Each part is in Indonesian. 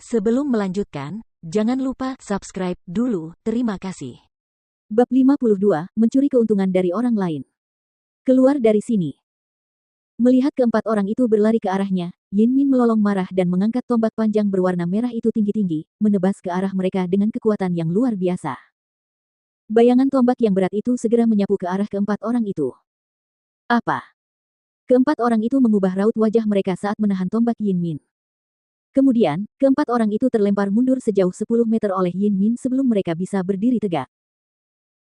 Sebelum melanjutkan, jangan lupa subscribe dulu, terima kasih. Bab 52, mencuri keuntungan dari orang lain. Keluar dari sini. Melihat keempat orang itu berlari ke arahnya, Yin Min melolong marah dan mengangkat tombak panjang berwarna merah itu tinggi-tinggi, menebas ke arah mereka dengan kekuatan yang luar biasa. Bayangan tombak yang berat itu segera menyapu ke arah keempat orang itu. Apa? Keempat orang itu mengubah raut wajah mereka saat menahan tombak Yin Min. Kemudian, keempat orang itu terlempar mundur sejauh 10 meter oleh Yin Min sebelum mereka bisa berdiri tegak.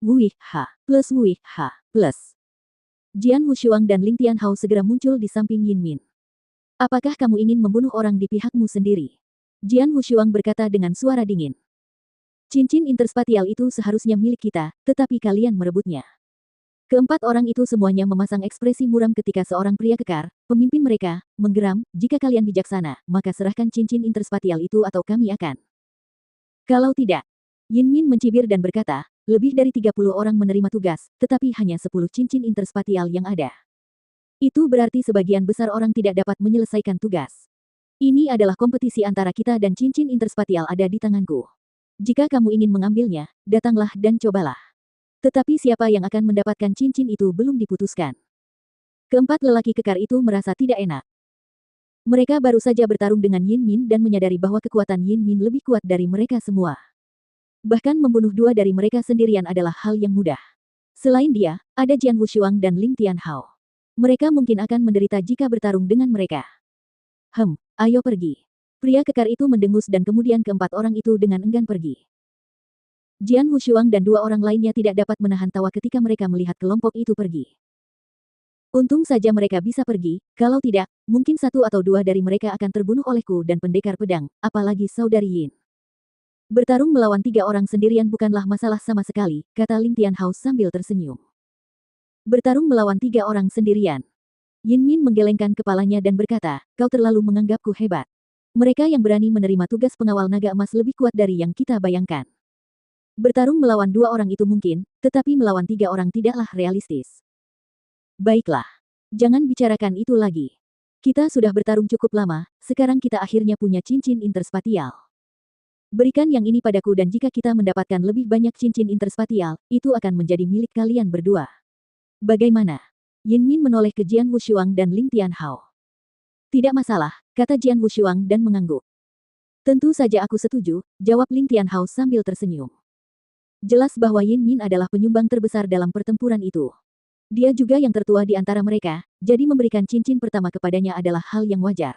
Wih Ha plus Wih Ha plus. Jian Wushuang dan Ling Tianhao segera muncul di samping Yin Min. Apakah kamu ingin membunuh orang di pihakmu sendiri? Jian Wushuang berkata dengan suara dingin. Cincin interspatial itu seharusnya milik kita, tetapi kalian merebutnya. Keempat orang itu semuanya memasang ekspresi muram ketika seorang pria kekar, pemimpin mereka, menggeram, jika kalian bijaksana, maka serahkan cincin interspatial itu atau kami akan. Kalau tidak, Yin Min mencibir dan berkata, lebih dari 30 orang menerima tugas, tetapi hanya 10 cincin interspatial yang ada. Itu berarti sebagian besar orang tidak dapat menyelesaikan tugas. Ini adalah kompetisi antara kita dan cincin interspatial ada di tanganku. Jika kamu ingin mengambilnya, datanglah dan cobalah. Tetapi siapa yang akan mendapatkan cincin itu belum diputuskan. Keempat lelaki kekar itu merasa tidak enak. Mereka baru saja bertarung dengan Yin Min dan menyadari bahwa kekuatan Yin Min lebih kuat dari mereka semua. Bahkan membunuh dua dari mereka sendirian adalah hal yang mudah. Selain dia, ada Jian Wushuang dan Ling Tianhao. Mereka mungkin akan menderita jika bertarung dengan mereka. Ayo pergi. Pria kekar itu mendengus dan kemudian keempat orang itu dengan enggan pergi. Jian Wushuang dan dua orang lainnya tidak dapat menahan tawa ketika mereka melihat kelompok itu pergi. Untung saja mereka bisa pergi, kalau tidak, mungkin satu atau dua dari mereka akan terbunuh olehku dan pendekar pedang, apalagi saudari Yin. Bertarung melawan 3 orang sendirian bukanlah masalah sama sekali, kata Ling Tianhao sambil tersenyum. Bertarung melawan 3 orang sendirian. Yin Min menggelengkan kepalanya dan berkata, kau terlalu menganggapku hebat. Mereka yang berani menerima tugas pengawal naga emas lebih kuat dari yang kita bayangkan. Bertarung melawan 2 orang itu mungkin, tetapi melawan 3 orang tidaklah realistis. Baiklah. Jangan bicarakan itu lagi. Kita sudah bertarung cukup lama, sekarang kita akhirnya punya cincin interspatial. Berikan yang ini padaku dan jika kita mendapatkan lebih banyak cincin interspatial, itu akan menjadi milik kalian berdua. Bagaimana? Yin Min menoleh ke Jian Wushuang dan Ling Tianhao. Tidak masalah, kata Jian Wushuang dan mengangguk. Tentu saja aku setuju, jawab Ling Tianhao sambil tersenyum. Jelas bahwa Yin Min adalah penyumbang terbesar dalam pertempuran itu. Dia juga yang tertua di antara mereka, jadi memberikan cincin pertama kepadanya adalah hal yang wajar.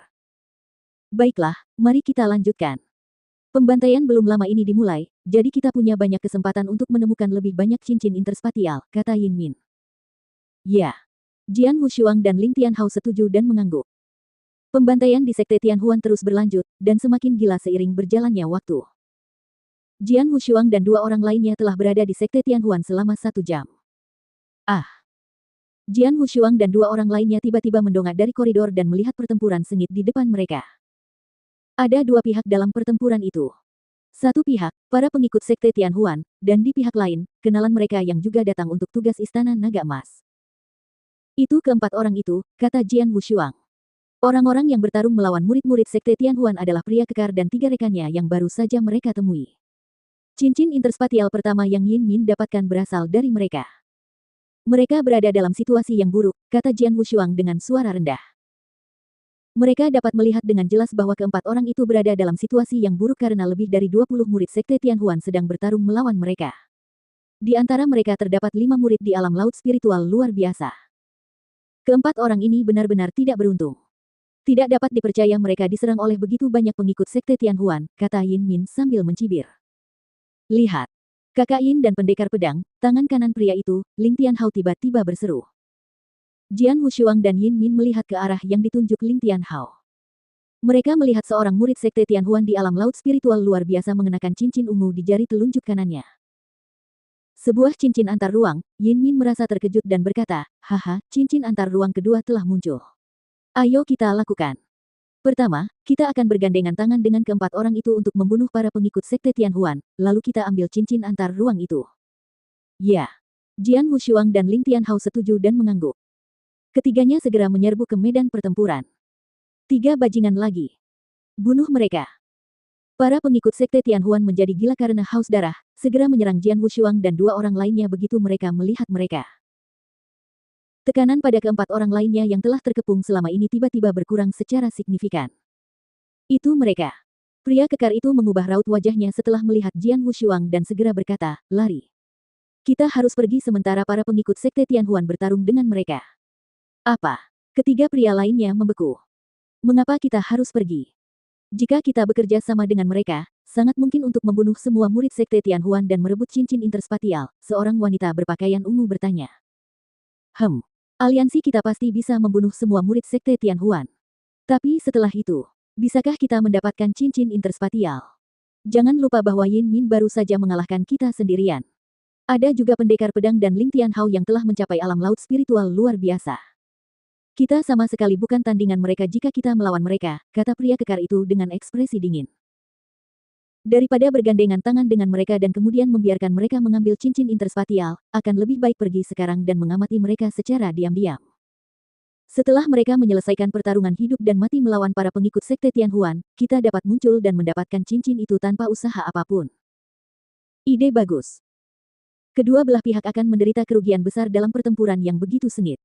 Baiklah, mari kita lanjutkan. Pembantaian belum lama ini dimulai, jadi kita punya banyak kesempatan untuk menemukan lebih banyak cincin interspatial, kata Yin Min. Ya. Jian Wushuang dan Ling Tianhao setuju dan mengangguk. Pembantaian di Sekte Tianhuan terus berlanjut, dan semakin gila seiring berjalannya waktu. Jian Wushuang dan 2 orang lainnya telah berada di Sekte Tianhuan selama 1 jam. Jian Wushuang dan 2 orang lainnya tiba-tiba mendongak dari koridor dan melihat pertempuran sengit di depan mereka. Ada 2 pihak dalam pertempuran itu. Satu pihak, para pengikut Sekte Tianhuan, dan di pihak lain, kenalan mereka yang juga datang untuk tugas Istana Naga Emas. Itu keempat orang itu, kata Jian Wushuang. Orang-orang yang bertarung melawan murid-murid Sekte Tianhuan adalah pria kekar dan 3 rekannya yang baru saja mereka temui. Cincin interspatial pertama yang Yin Min dapatkan berasal dari mereka. Mereka berada dalam situasi yang buruk, kata Jian Wushuang dengan suara rendah. Mereka dapat melihat dengan jelas bahwa keempat orang itu berada dalam situasi yang buruk karena lebih dari 20 murid Sekte Tianhuan sedang bertarung melawan mereka. Di antara mereka terdapat 5 murid di alam laut spiritual luar biasa. Keempat orang ini benar-benar tidak beruntung. Tidak dapat dipercaya mereka diserang oleh begitu banyak pengikut Sekte Tianhuan, kata Yin Min sambil mencibir. Lihat. Kakak Yin dan pendekar pedang, tangan kanan pria itu, Ling Tianhao tiba-tiba berseru. Jian Wushuang dan Yin Min melihat ke arah yang ditunjuk Ling Tianhao. Mereka melihat seorang murid Sekte Tianhuan di alam laut spiritual luar biasa mengenakan cincin ungu di jari telunjuk kanannya. Sebuah cincin antar ruang, Yin Min merasa terkejut dan berkata, haha, cincin antar ruang kedua telah muncul. Ayo kita lakukan. Pertama, kita akan bergandengan tangan dengan keempat orang itu untuk membunuh para pengikut Sekte Tianhuan, lalu kita ambil cincin antar ruang itu. Ya. Jian Wushuang dan Ling Tianhao setuju dan mengangguk. Ketiganya segera menyerbu ke medan pertempuran. 3 bajingan lagi. Bunuh mereka. Para pengikut sekte Tianhuan menjadi gila karena haus darah, segera menyerang Jian Wushuang dan dua orang lainnya begitu mereka melihat mereka. Tekanan pada keempat orang lainnya yang telah terkepung selama ini tiba-tiba berkurang secara signifikan. Itu mereka. Pria kekar itu mengubah raut wajahnya setelah melihat Jian Wushuang dan segera berkata, lari. Kita harus pergi sementara para pengikut sekte Tianhuan bertarung dengan mereka. Apa? Ketiga pria lainnya membeku. Mengapa kita harus pergi? Jika kita bekerja sama dengan mereka, sangat mungkin untuk membunuh semua murid sekte Tianhuan dan merebut cincin interspatial, seorang wanita berpakaian ungu bertanya. Aliansi kita pasti bisa membunuh semua murid sekte Tianhuan. Tapi setelah itu, bisakah kita mendapatkan cincin interspatial? Jangan lupa bahwa Yin Min baru saja mengalahkan kita sendirian. Ada juga pendekar pedang dan Ling Tianhao yang telah mencapai alam laut spiritual luar biasa. Kita sama sekali bukan tandingan mereka jika kita melawan mereka, kata pria kekar itu dengan ekspresi dingin. Daripada bergandengan tangan dengan mereka dan kemudian membiarkan mereka mengambil cincin interspatial, akan lebih baik pergi sekarang dan mengamati mereka secara diam-diam. Setelah mereka menyelesaikan pertarungan hidup dan mati melawan para pengikut sekte Tianhuan, kita dapat muncul dan mendapatkan cincin itu tanpa usaha apapun. Ide bagus. Kedua belah pihak akan menderita kerugian besar dalam pertempuran yang begitu sengit.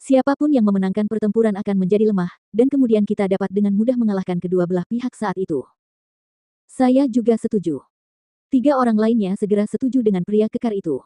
Siapapun yang memenangkan pertempuran akan menjadi lemah, dan kemudian kita dapat dengan mudah mengalahkan kedua belah pihak saat itu. Saya juga setuju. Tiga orang lainnya segera setuju dengan pria kekar itu.